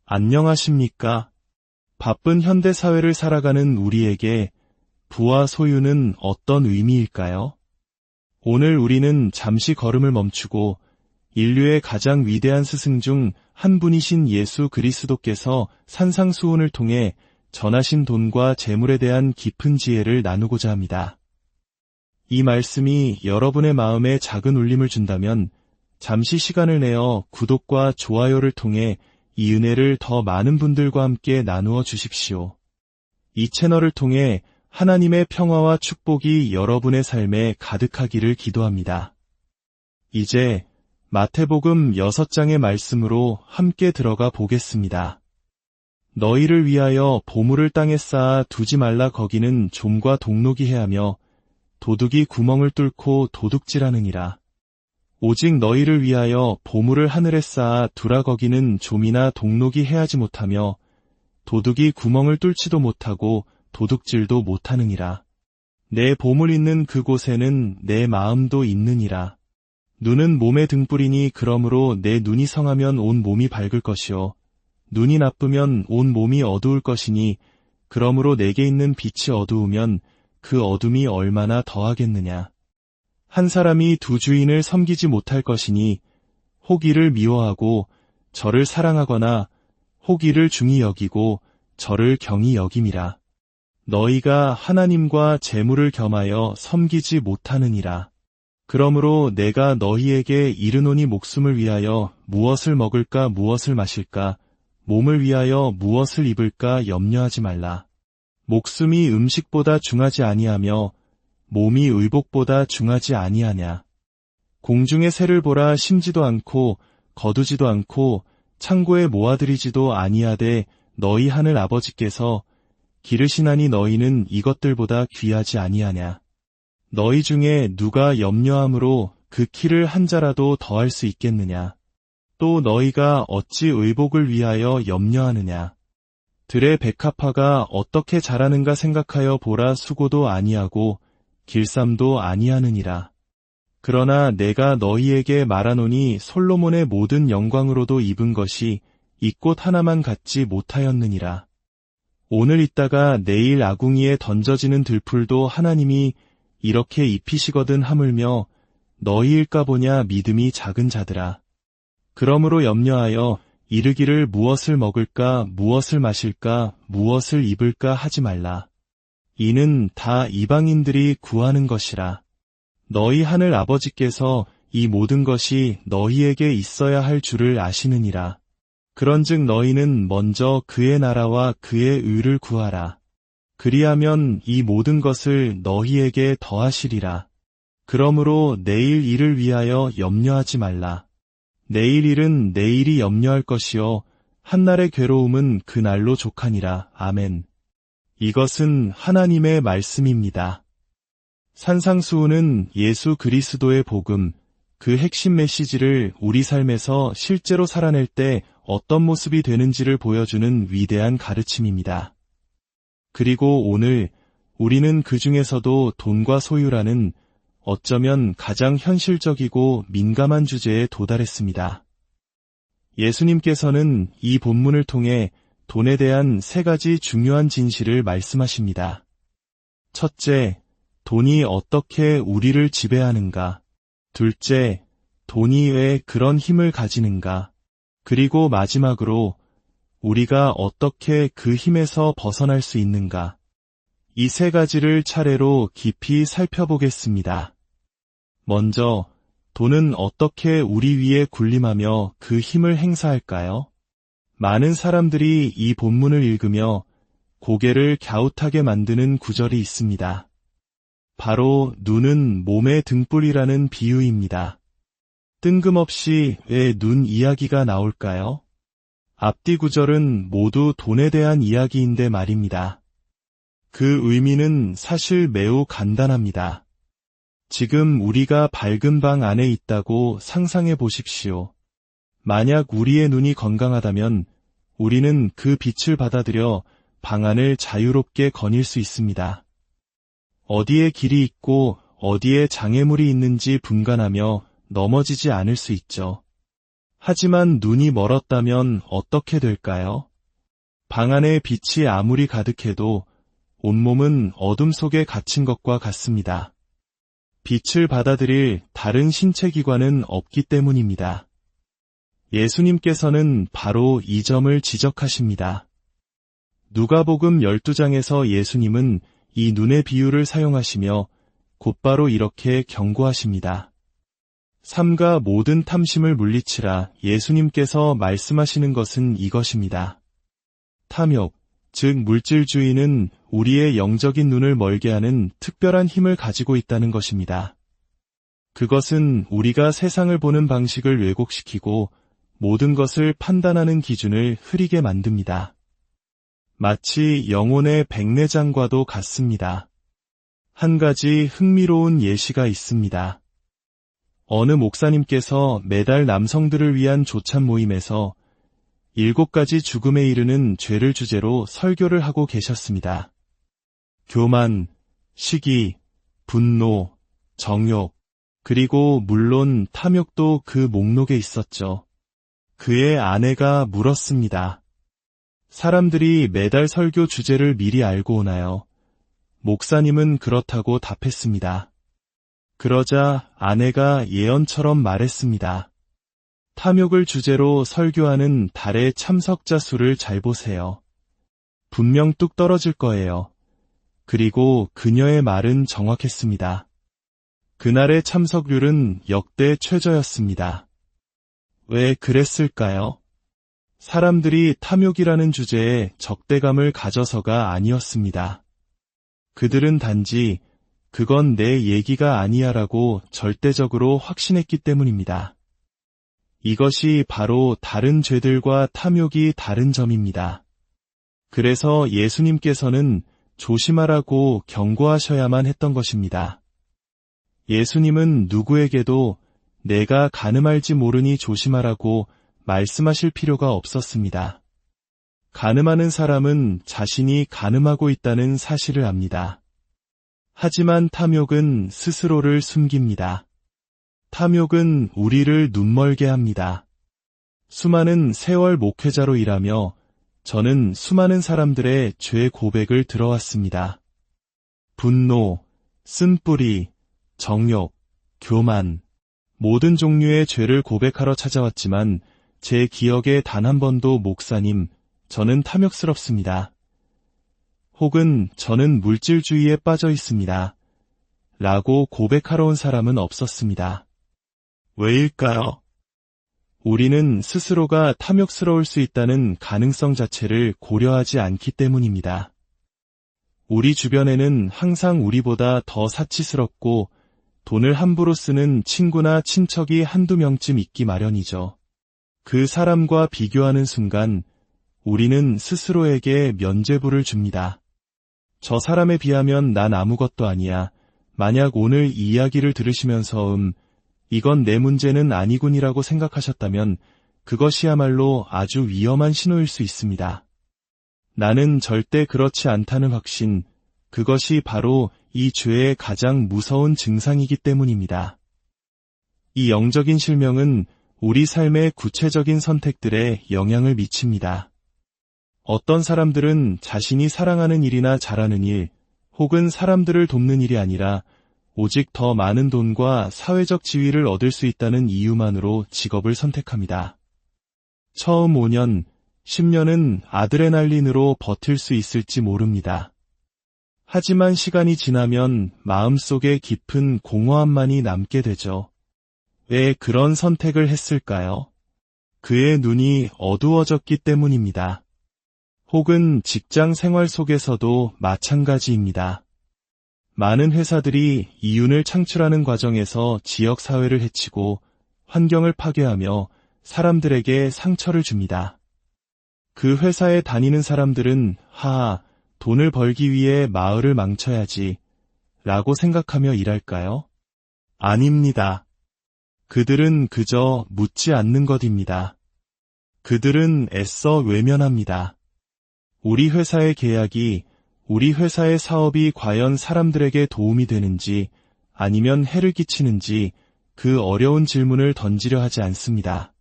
안녕하십니까? 바쁜 현대사회를 살아가는 우리에게 부와 소유는 어떤 의미일까요? 오늘 우리는 잠시 걸음을 멈추고 인류의 가장 위대한 스승 중 한 분이신 예수 그리스도께서 산상수훈을 통해 전하신 돈과 재물에 대한 깊은 지혜를 나누고자 합니다. 이 말씀이 여러분의 마음에 작은 울림을 준다면 잠시 시간을 내어 구독과 좋아요를 통해 이 은혜를 더 많은 분들과 함께 나누어 주십시오. 이 채널을 통해 하나님의 평화와 축복이 여러분의 삶에 가득하기를 기도합니다. 이제 마태복음 6장의 말씀으로 함께 들어가 보겠습니다. 너희를 위하여 보물을 땅에 쌓아 두지 말라 거기는 좀과 동록이 해하며 도둑이 구멍을 뚫고 도둑질하느니라. 오직 너희를 위하여 보물을 하늘에 쌓아 두라 거기는 좀이나 동록이 해하지 못하며 도둑이 구멍을 뚫지도 못하고 도둑질도 못하느니라. 내 보물 있는 그곳에는 내 마음도 있느니라. 눈은 몸의 등불이니 그러므로 내 눈이 성하면 온 몸이 밝을 것이요 눈이 나쁘면 온 몸이 어두울 것이니 그러므로 내게 있는 빛이 어두우면 그 어둠이 얼마나 더하겠느냐. 한 사람이 두 주인을 섬기지 못할 것이니 혹 이를 미워하고 저를 사랑하거나 혹 이를 중히 여기고 저를 경히 여김이라. 너희가 하나님과 재물을 겸하여 섬기지 못하느니라. 그러므로 내가 너희에게 이르노니 목숨을 위하여 무엇을 먹을까 무엇을 마실까 몸을 위하여 무엇을 입을까 염려하지 말라. 목숨이 음식보다 중하지 아니하며 몸이 의복보다 중하지 아니하냐. 공중의 새를 보라 심지도 않고 거두지도 않고 창고에 모아들이지도 아니하되 너희 하늘 아버지께서 기르시나니 너희는 이것들보다 귀하지 아니하냐. 너희 중에 누가 염려함으로 그 키를 한 자라도 더할 수 있겠느냐. 또 너희가 어찌 의복을 위하여 염려하느냐. 들의 백합화가 어떻게 자라는가 생각하여 보라 수고도 아니하고 길쌈도 아니하느니라. 그러나 내가 너희에게 말하노니 솔로몬의 모든 영광으로도 입은 것이 이 꽃 하나만 갖지 못하였느니라. 오늘 있다가 내일 아궁이에 던져지는 들풀도 하나님이 이렇게 입히시거든 하물며 너희일까 보냐 믿음이 작은 자들아. 그러므로 염려하여 이르기를 무엇을 먹을까 무엇을 마실까 무엇을 입을까 하지 말라. 이는 다 이방인들이 구하는 것이라. 너희 하늘 아버지께서 이 모든 것이 너희에게 있어야 할 줄을 아시느니라. 그런즉 너희는 먼저 그의 나라와 그의 의를 구하라. 그리하면 이 모든 것을 너희에게 더하시리라. 그러므로 내일 일을 위하여 염려하지 말라. 내일 일은 내일이 염려할 것이요 한날의 괴로움은 그날로 족하니라. 아멘. 이것은 하나님의 말씀입니다. 산상수훈은 예수 그리스도의 복음, 그 핵심 메시지를 우리 삶에서 실제로 살아낼 때 어떤 모습이 되는지를 보여주는 위대한 가르침입니다. 그리고 오늘 우리는 그 중에서도 돈과 소유라는 어쩌면 가장 현실적이고 민감한 주제에 도달했습니다. 예수님께서는 이 본문을 통해 돈에 대한 3가지 중요한 진실을 말씀하십니다. 첫째, 돈이 어떻게 우리를 지배하는가. 둘째, 돈이 왜 그런 힘을 가지는가. 그리고 마지막으로 우리가 어떻게 그 힘에서 벗어날 수 있는가. 이 3가지를 차례로 깊이 살펴보겠습니다. 먼저, 돈은 어떻게 우리 위에 군림하며 그 힘을 행사할까요? 많은 사람들이 이 본문을 읽으며 고개를 갸웃하게 만드는 구절이 있습니다. 바로 눈은 몸의 등불이라는 비유입니다. 뜬금없이 왜 눈 이야기가 나올까요? 앞뒤 구절은 모두 돈에 대한 이야기인데 말입니다. 그 의미는 사실 매우 간단합니다. 지금 우리가 밝은 방 안에 있다고 상상해 보십시오. 만약 우리의 눈이 건강하다면 우리는 그 빛을 받아들여 방 안을 자유롭게 거닐 수 있습니다. 어디에 길이 있고 어디에 장애물이 있는지 분간하며 넘어지지 않을 수 있죠. 하지만 눈이 멀었다면 어떻게 될까요? 방 안에 빛이 아무리 가득해도 온몸은 어둠 속에 갇힌 것과 같습니다. 빛을 받아들일 다른 신체 기관은 없기 때문입니다. 예수님께서는 바로 이 점을 지적하십니다. 누가복음 12장에서 예수님은 이 눈의 비유를 사용하시며 곧바로 이렇게 경고하십니다. 삼가 모든 탐심을 물리치라. 예수님께서 말씀하시는 것은 이것입니다. 탐욕, 즉 물질주의는 우리의 영적인 눈을 멀게 하는 특별한 힘을 가지고 있다는 것입니다. 그것은 우리가 세상을 보는 방식을 왜곡시키고 모든 것을 판단하는 기준을 흐리게 만듭니다. 마치 영혼의 백내장과도 같습니다. 한 가지 흥미로운 예시가 있습니다. 어느 목사님께서 매달 남성들을 위한 조찬 모임에서 7가지 죽음에 이르는 죄를 주제로 설교를 하고 계셨습니다. 교만, 시기, 분노, 정욕, 그리고 물론 탐욕도 그 목록에 있었죠. 그의 아내가 물었습니다. 사람들이 매달 설교 주제를 미리 알고 오나요? 목사님은 그렇다고 답했습니다. 그러자 아내가 예언처럼 말했습니다. 탐욕을 주제로 설교하는 달의 참석자 수를 잘 보세요. 분명 뚝 떨어질 거예요. 그리고 그녀의 말은 정확했습니다. 그날의 참석률은 역대 최저였습니다. 왜 그랬을까요? 사람들이 탐욕이라는 주제에 적대감을 가져서가 아니었습니다. 그들은 단지 그건 내 얘기가 아니야라고 절대적으로 확신했기 때문입니다. 이것이 바로 다른 죄들과 탐욕이 다른 점입니다. 그래서 예수님께서는 조심하라고 경고하셔야만 했던 것입니다. 예수님은 누구에게도 내가 가늠할지 모르니 조심하라고 말씀하실 필요가 없었습니다. 가늠하는 사람은 자신이 가늠하고 있다는 사실을 압니다. 하지만 탐욕은 스스로를 숨깁니다. 탐욕은 우리를 눈멀게 합니다. 수많은 세월 목회자로 일하며 저는 수많은 사람들의 죄 고백을 들어왔습니다. 분노, 쓴뿌리, 정욕, 교만, 모든 종류의 죄를 고백하러 찾아왔지만 제 기억에 단 한 번도 목사님, 저는 탐욕스럽습니다. 혹은 저는 물질주의에 빠져 있습니다. 라고 고백하러 온 사람은 없었습니다. 왜일까요? 우리는 스스로가 탐욕스러울 수 있다는 가능성 자체를 고려하지 않기 때문입니다. 우리 주변에는 항상 우리보다 더 사치스럽고 돈을 함부로 쓰는 친구나 친척이 한두 명쯤 있기 마련이죠. 그 사람과 비교하는 순간 우리는 스스로에게 면죄부를 줍니다. 저 사람에 비하면 난 아무것도 아니야. 만약 오늘 이 이야기를 들으시면서 이건 내 문제는 아니군이라고 생각하셨다면 그것이야말로 아주 위험한 신호일 수 있습니다. 나는 절대 그렇지 않다는 확신, 그것이 바로 이 죄의 가장 무서운 증상이기 때문입니다. 이 영적인 실명은 우리 삶의 구체적인 선택들에 영향을 미칩니다. 어떤 사람들은 자신이 사랑하는 일이나 잘하는 일, 혹은 사람들을 돕는 일이 아니라 오직 더 많은 돈과 사회적 지위를 얻을 수 있다는 이유만으로 직업을 선택합니다. 처음 5년, 10년은 아드레날린으로 버틸 수 있을지 모릅니다. 하지만 시간이 지나면 마음속에 깊은 공허함만이 남게 되죠. 왜 그런 선택을 했을까요? 그의 눈이 어두워졌기 때문입니다. 혹은 직장 생활 속에서도 마찬가지입니다. 많은 회사들이 이윤을 창출하는 과정에서 지역 사회를 해치고 환경을 파괴하며 사람들에게 상처를 줍니다. 그 회사에 다니는 사람들은 돈을 벌기 위해 마을을 망쳐야지 라고 생각하며 일할까요? 아닙니다. 그들은 그저 묻지 않는 것입니다. 그들은 애써 외면합니다. 우리 회사의 계약이, 우리 회사의 사업이 과연 사람들에게 도움이 되는지 아니면 해를 끼치는지 그 어려운 질문을 던지려 하지 않습니다.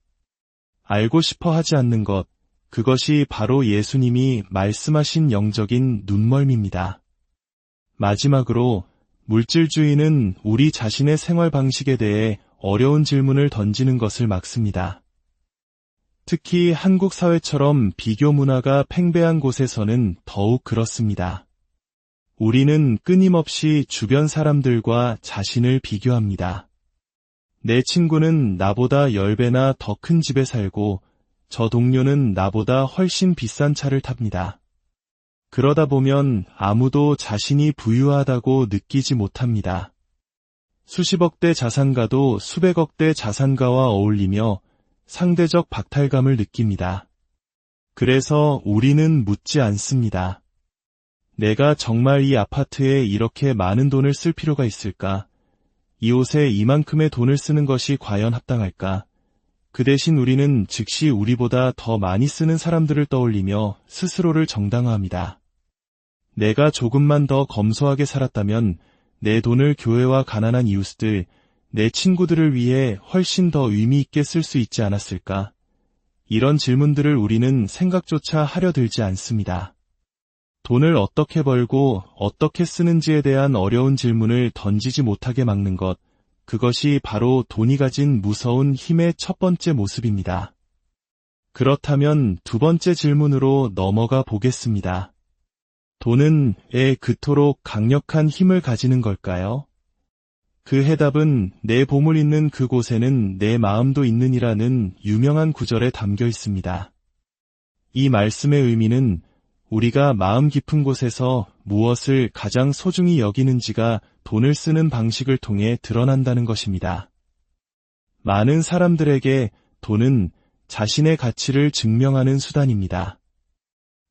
알고 싶어 하지 않는 것, 그것이 바로 예수님이 말씀하신 영적인 눈멀미입니다. 마지막으로 물질주의는 우리 자신의 생활 방식에 대해 어려운 질문을 던지는 것을 막습니다. 특히 한국 사회처럼 비교 문화가 팽배한 곳에서는 더욱 그렇습니다. 우리는 끊임없이 주변 사람들과 자신을 비교합니다. 내 친구는 나보다 10배나 더 큰 집에 살고 저 동료는 나보다 훨씬 비싼 차를 탑니다. 그러다 보면 아무도 자신이 부유하다고 느끼지 못합니다. 수십억대 자산가도 수백억대 자산가와 어울리며 상대적 박탈감을 느낍니다. 그래서 우리는 묻지 않습니다. 내가 정말 이 아파트에 이렇게 많은 돈을 쓸 필요가 있을까? 이 옷에 이만큼의 돈을 쓰는 것이 과연 합당할까? 그 대신 우리는 즉시 우리보다 더 많이 쓰는 사람들을 떠올리며 스스로를 정당화합니다. 내가 조금만 더 검소하게 살았다면 내 돈을 교회와 가난한 이웃들, 내 친구들을 위해 훨씬 더 의미 있게 쓸 수 있지 않았을까? 이런 질문들을 우리는 생각조차 하려 들지 않습니다. 돈을 어떻게 벌고 어떻게 쓰는지에 대한 어려운 질문을 던지지 못하게 막는 것, 그것이 바로 돈이 가진 무서운 힘의 첫 번째 모습입니다. 그렇다면 두 번째 질문으로 넘어가 보겠습니다. 돈은 왜 그토록 강력한 힘을 가지는 걸까요? 그 해답은 내 보물 있는 그곳에는 내 마음도 있느니라는 유명한 구절에 담겨 있습니다. 이 말씀의 의미는 우리가 마음 깊은 곳에서 무엇을 가장 소중히 여기는지가 돈을 쓰는 방식을 통해 드러난다는 것입니다. 많은 사람들에게 돈은 자신의 가치를 증명하는 수단입니다.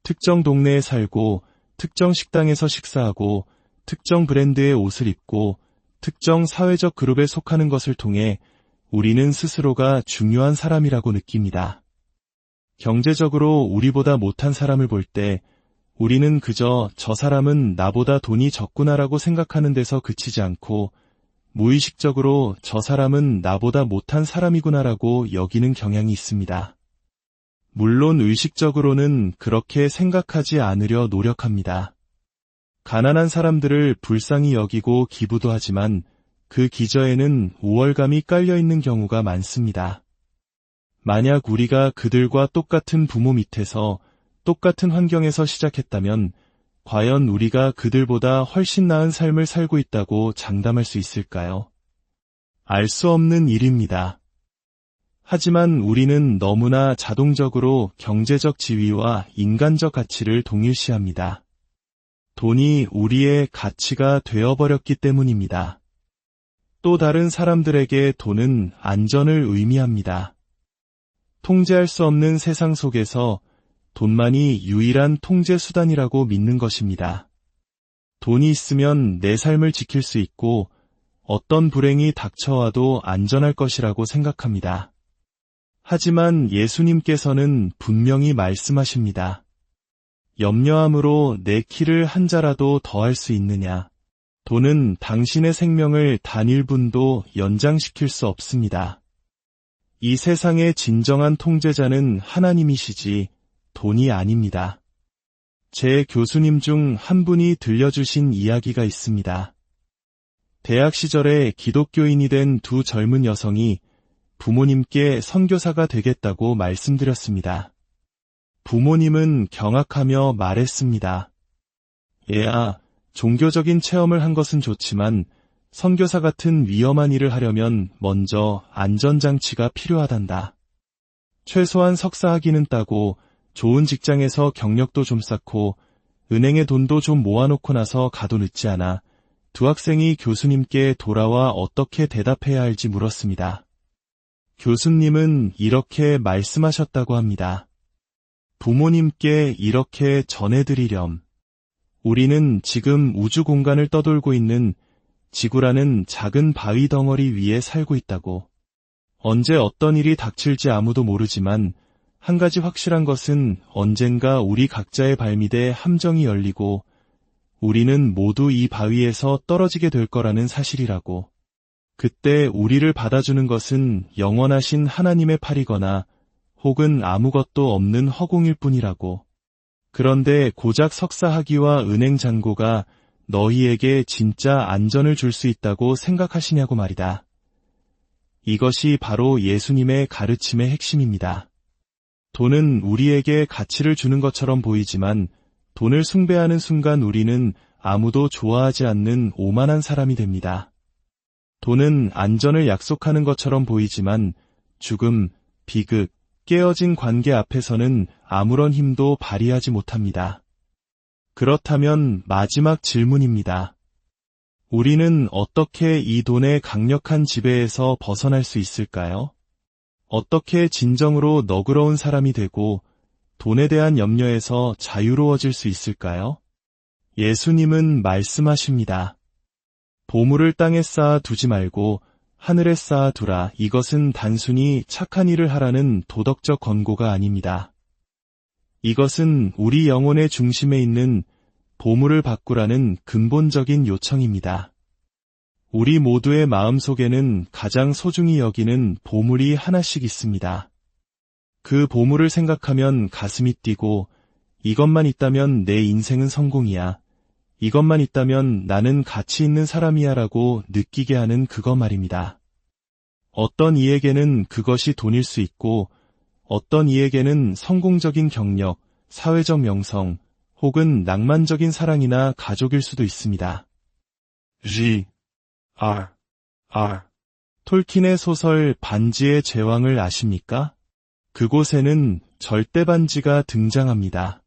특정 동네에 살고, 특정 식당에서 식사하고, 특정 브랜드의 옷을 입고, 특정 사회적 그룹에 속하는 것을 통해 우리는 스스로가 중요한 사람이라고 느낍니다. 경제적으로 우리보다 못한 사람을 볼 때 우리는 그저 저 사람은 나보다 돈이 적구나라고 생각하는 데서 그치지 않고 무의식적으로 저 사람은 나보다 못한 사람이구나라고 여기는 경향이 있습니다. 물론 의식적으로는 그렇게 생각하지 않으려 노력합니다. 가난한 사람들을 불쌍히 여기고 기부도 하지만 그 기저에는 우월감이 깔려있는 경우가 많습니다. 만약 우리가 그들과 똑같은 부모 밑에서 똑같은 환경에서 시작했다면 과연 우리가 그들보다 훨씬 나은 삶을 살고 있다고 장담할 수 있을까요? 알 수 없는 일입니다. 하지만 우리는 너무나 자동적으로 경제적 지위와 인간적 가치를 동일시합니다. 돈이 우리의 가치가 되어버렸기 때문입니다. 또 다른 사람들에게 돈은 안전을 의미합니다. 통제할 수 없는 세상 속에서 돈만이 유일한 통제 수단이라고 믿는 것입니다. 돈이 있으면 내 삶을 지킬 수 있고 어떤 불행이 닥쳐와도 안전할 것이라고 생각합니다. 하지만 예수님께서는 분명히 말씀하십니다. 염려함으로 내 키를 한 자라도 더할 수 있느냐? 돈은 당신의 생명을 단 1분도 연장시킬 수 없습니다. 이 세상의 진정한 통제자는 하나님이시지 돈이 아닙니다. 제 교수님 중 한 분이 들려주신 이야기가 있습니다. 대학 시절에 기독교인이 된 두 젊은 여성이 부모님께 선교사가 되겠다고 말씀드렸습니다. 부모님은 경악하며 말했습니다. 얘야, 종교적인 체험을 한 것은 좋지만 선교사 같은 위험한 일을 하려면 먼저 안전장치가 필요하단다. 최소한 석사 학위는 따고 좋은 직장에서 경력도 좀 쌓고 은행에 돈도 좀 모아놓고 나서 가도 늦지 않아 두 학생이 교수님께 돌아와 어떻게 대답해야 할지 물었습니다. 교수님은 이렇게 말씀하셨다고 합니다. 부모님께 이렇게 전해드리렴. 우리는 지금 우주 공간을 떠돌고 있는 지구라는 작은 바위 덩어리 위에 살고 있다고. 언제 어떤 일이 닥칠지 아무도 모르지만 한 가지 확실한 것은 언젠가 우리 각자의 발밑에 함정이 열리고 우리는 모두 이 바위에서 떨어지게 될 거라는 사실이라고. 그때 우리를 받아주는 것은 영원하신 하나님의 팔이거나 혹은 아무것도 없는 허공일 뿐이라고. 그런데 고작 석사학위와 은행 잔고가 너희에게 진짜 안전을 줄 수 있다고 생각하시냐고 말이다. 이것이 바로 예수님의 가르침의 핵심입니다. 돈은 우리에게 가치를 주는 것처럼 보이지만 돈을 숭배하는 순간 우리는 아무도 좋아하지 않는 오만한 사람이 됩니다. 돈은 안전을 약속하는 것처럼 보이지만 죽음, 비극, 깨어진 관계 앞에서는 아무런 힘도 발휘하지 못합니다. 그렇다면 마지막 질문입니다. 우리는 어떻게 이 돈의 강력한 지배에서 벗어날 수 있을까요? 어떻게 진정으로 너그러운 사람이 되고 돈에 대한 염려에서 자유로워질 수 있을까요? 예수님은 말씀하십니다. 보물을 땅에 쌓아 두지 말고 하늘에 쌓아 두라. 이것은 단순히 착한 일을 하라는 도덕적 권고가 아닙니다. 이것은 우리 영혼의 중심에 있는 보물을 바꾸라는 근본적인 요청입니다. 우리 모두의 마음속에는 가장 소중히 여기는 보물이 하나씩 있습니다. 그 보물을 생각하면 가슴이 뛰고 이것만 있다면 내 인생은 성공이야. 이것만 있다면 나는 가치 있는 사람이야 라고 느끼게 하는 그거 말입니다. 어떤 이에게는 그것이 돈일 수 있고 어떤 이에게는 성공적인 경력, 사회적 명성, 혹은 낭만적인 사랑이나 가족일 수도 있습니다. 톨킨의 소설 반지의 제왕을 아십니까? 그곳에는 절대 반지가 등장합니다.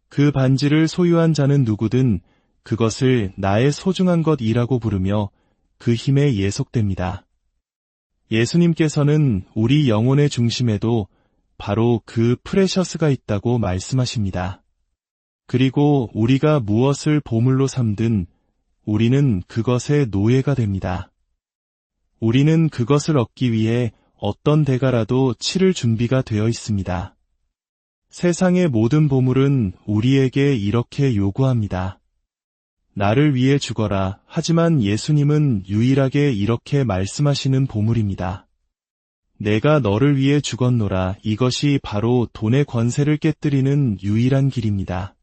그 반지를 소유한 자는 누구든 그것을 나의 소중한 것이라고 부르며 그 힘에 예속됩니다. 예수님께서는 우리 영혼의 중심에도 바로 그 프레셔스가 있다고 말씀하십니다. 그리고 우리가 무엇을 보물로 삼든 우리는 그것의 노예가 됩니다. 우리는 그것을 얻기 위해 어떤 대가라도 치를 준비가 되어 있습니다. 세상의 모든 보물은 우리에게 이렇게 요구합니다. 나를 위해 죽어라. 하지만 예수님은 유일하게 이렇게 말씀하시는 보물입니다. 내가 너를 위해 죽었노라. 이것이 바로 돈의 권세를 깨뜨리는 유일한 길입니다.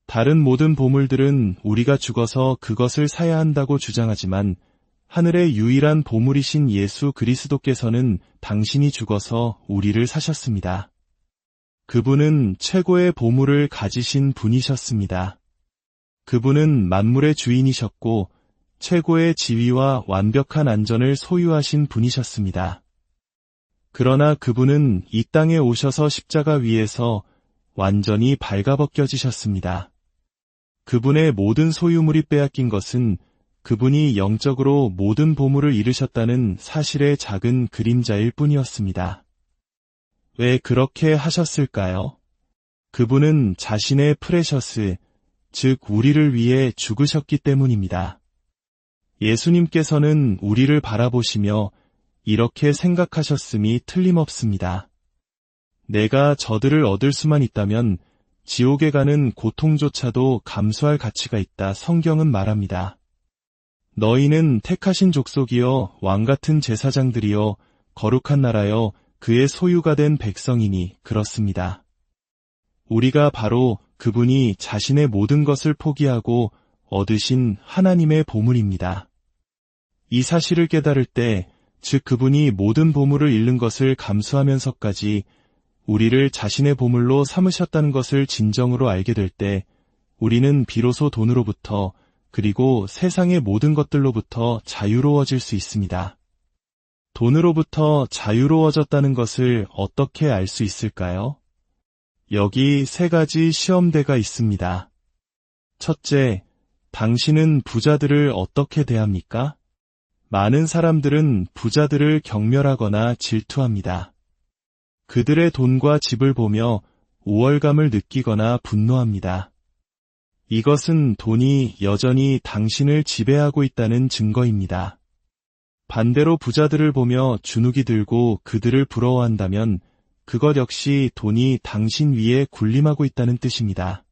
다른 모든 보물들은 우리가 죽어서 그것을 사야 한다고 주장하지만 하늘의 유일한 보물이신 예수 그리스도께서는 당신이 죽어서 우리를 사셨습니다. 그분은 최고의 보물을 가지신 분이셨습니다. 그분은 만물의 주인이셨고 최고의 지위와 완벽한 안전을 소유하신 분이셨습니다. 그러나 그분은 이 땅에 오셔서 십자가 위에서 완전히 발가벗겨지셨습니다. 그분의 모든 소유물이 빼앗긴 것은 그분이 영적으로 모든 보물을 잃으셨다는 사실의 작은 그림자일 뿐이었습니다. 왜 그렇게 하셨을까요? 그분은 자신의 프레셔스, 즉 우리를 위해 죽으셨기 때문입니다. 예수님께서는 우리를 바라보시며 이렇게 생각하셨음이 틀림없습니다. 내가 저들을 얻을 수만 있다면 지옥에 가는 고통조차도 감수할 가치가 있다. 성경은 말합니다. 너희는 택하신 족속이여 왕같은 제사장들이여 거룩한 나라여 그의 소유가 된 백성이니. 그렇습니다. 우리가 바로 그분이 자신의 모든 것을 포기하고 얻으신 하나님의 보물입니다. 이 사실을 깨달을 때, 즉 그분이 모든 보물을 잃는 것을 감수하면서까지 우리를 자신의 보물로 삼으셨다는 것을 진정으로 알게 될 때 우리는 비로소 돈으로부터 그리고 세상의 모든 것들로부터 자유로워질 수 있습니다. 돈으로부터 자유로워졌다는 것을 어떻게 알 수 있을까요? 여기 3가지 시험대가 있습니다. 첫째, 당신은 부자들을 어떻게 대합니까? 많은 사람들은 부자들을 경멸하거나 질투합니다. 그들의 돈과 집을 보며 우월감을 느끼거나 분노합니다. 이것은 돈이 여전히 당신을 지배하고 있다는 증거입니다. 반대로 부자들을 보며 주눅이 들고 그들을 부러워한다면 그것 역시 돈이 당신 위에 군림하고 있다는 뜻입니다.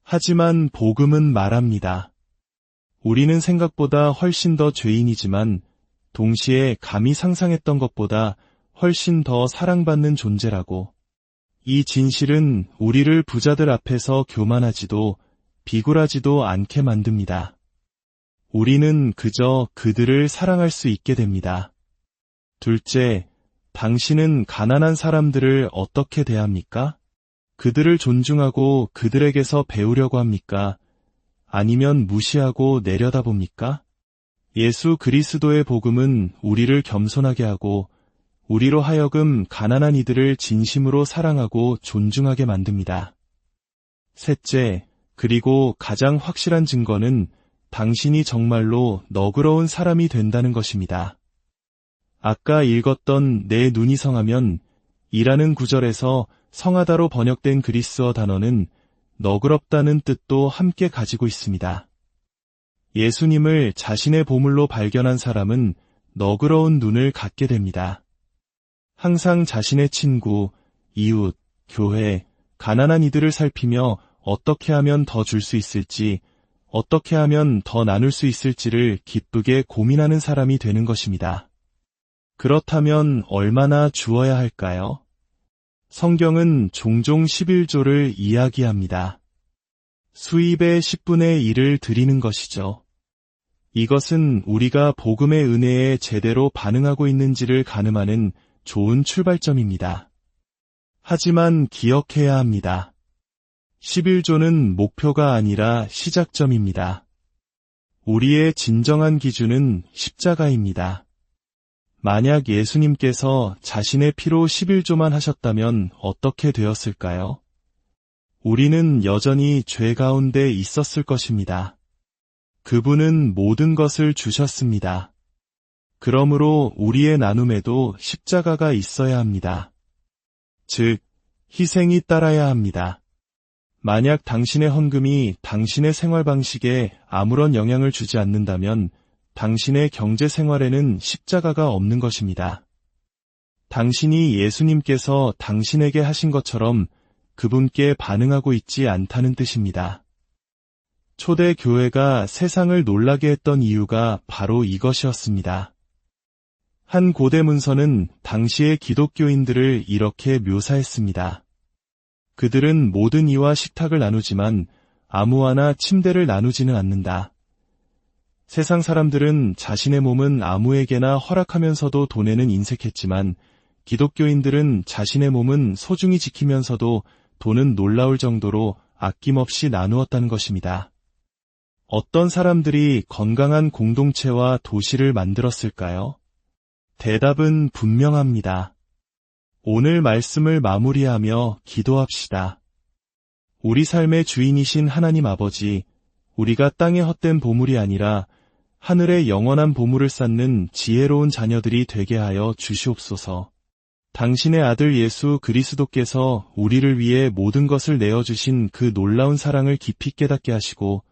하지만 복음은 말합니다. 우리는 생각보다 훨씬 더 죄인이지만 동시에 감히 상상했던 것보다 훨씬 더 사랑받는 존재라고. 이 진실은 우리를 부자들 앞에서 교만하지도 비굴하지도 않게 만듭니다. 우리는 그저 그들을 사랑할 수 있게 됩니다. 둘째, 당신은 가난한 사람들을 어떻게 대합니까? 그들을 존중하고 그들에게서 배우려고 합니까? 아니면 무시하고 내려다봅니까? 예수 그리스도의 복음은 우리를 겸손하게 하고 우리로 하여금 가난한 이들을 진심으로 사랑하고 존중하게 만듭니다. 셋째, 그리고 가장 확실한 증거는 당신이 정말로 너그러운 사람이 된다는 것입니다. 아까 읽었던 내 눈이 성하면 이라는 구절에서 성하다로 번역된 그리스어 단어는 너그럽다는 뜻도 함께 가지고 있습니다. 예수님을 자신의 보물로 발견한 사람은 너그러운 눈을 갖게 됩니다. 항상 자신의 친구, 이웃, 교회, 가난한 이들을 살피며 어떻게 하면 더 줄 수 있을지, 어떻게 하면 더 나눌 수 있을지를 기쁘게 고민하는 사람이 되는 것입니다. 그렇다면 얼마나 주어야 할까요? 성경은 종종 11조를 이야기합니다. 수입의 10분의 1을 드리는 것이죠. 이것은 우리가 복음의 은혜에 제대로 반응하고 있는지를 가늠하는 좋은 출발점입니다. 하지만 기억해야 합니다. 11조는 목표가 아니라 시작점입니다. 우리의 진정한 기준은 십자가입니다. 만약 예수님께서 자신의 피로 11조만 하셨다면 어떻게 되었을까요? 우리는 여전히 죄 가운데 있었을 것입니다. 그분은 모든 것을 주셨습니다. 그러므로 우리의 나눔에도 십자가가 있어야 합니다. 즉, 희생이 따라야 합니다. 만약 당신의 헌금이 당신의 생활 방식에 아무런 영향을 주지 않는다면 당신의 경제 생활에는 십자가가 없는 것입니다. 당신이 예수님께서 당신에게 하신 것처럼 그분께 반응하고 있지 않다는 뜻입니다. 초대 교회가 세상을 놀라게 했던 이유가 바로 이것이었습니다. 한 고대 문서는 당시의 기독교인들을 이렇게 묘사했습니다. 그들은 모든 이와 식탁을 나누지만 아무와나 침대를 나누지는 않는다. 세상 사람들은 자신의 몸은 아무에게나 허락하면서도 돈에는 인색했지만 기독교인들은 자신의 몸은 소중히 지키면서도 돈은 놀라울 정도로 아낌없이 나누었다는 것입니다. 어떤 사람들이 건강한 공동체와 도시를 만들었을까요? 대답은 분명합니다. 오늘 말씀을 마무리하며 기도합시다. 우리 삶의 주인이신 하나님 아버지, 우리가 땅의 헛된 보물이 아니라 하늘의 영원한 보물을 쌓는 지혜로운 자녀들이 되게 하여 주시옵소서. 당신의 아들 예수 그리스도께서 우리를 위해 모든 것을 내어주신 그 놀라운 사랑을 깊이 깨닫게 하시고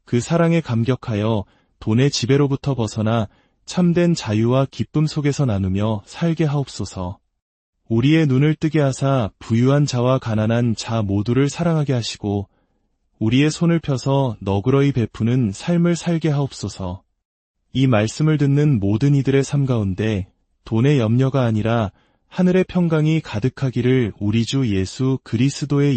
그 사랑에 감격하여 돈의 지배로부터 벗어나 참된 자유와 기쁨 속에서 나누며 살게 하옵소서. 우리의 눈을 뜨게 하사 부유한 자와 가난한 자 모두를 사랑하게 하시고 우리의 손을 펴서 너그러이 베푸는 삶을 살게 하옵소서. 이 말씀을 듣는 모든 이들의 삶 가운데 돈의 염려가 아니라 하늘의 평강이 가득하기를 우리 주 예수 그리스도의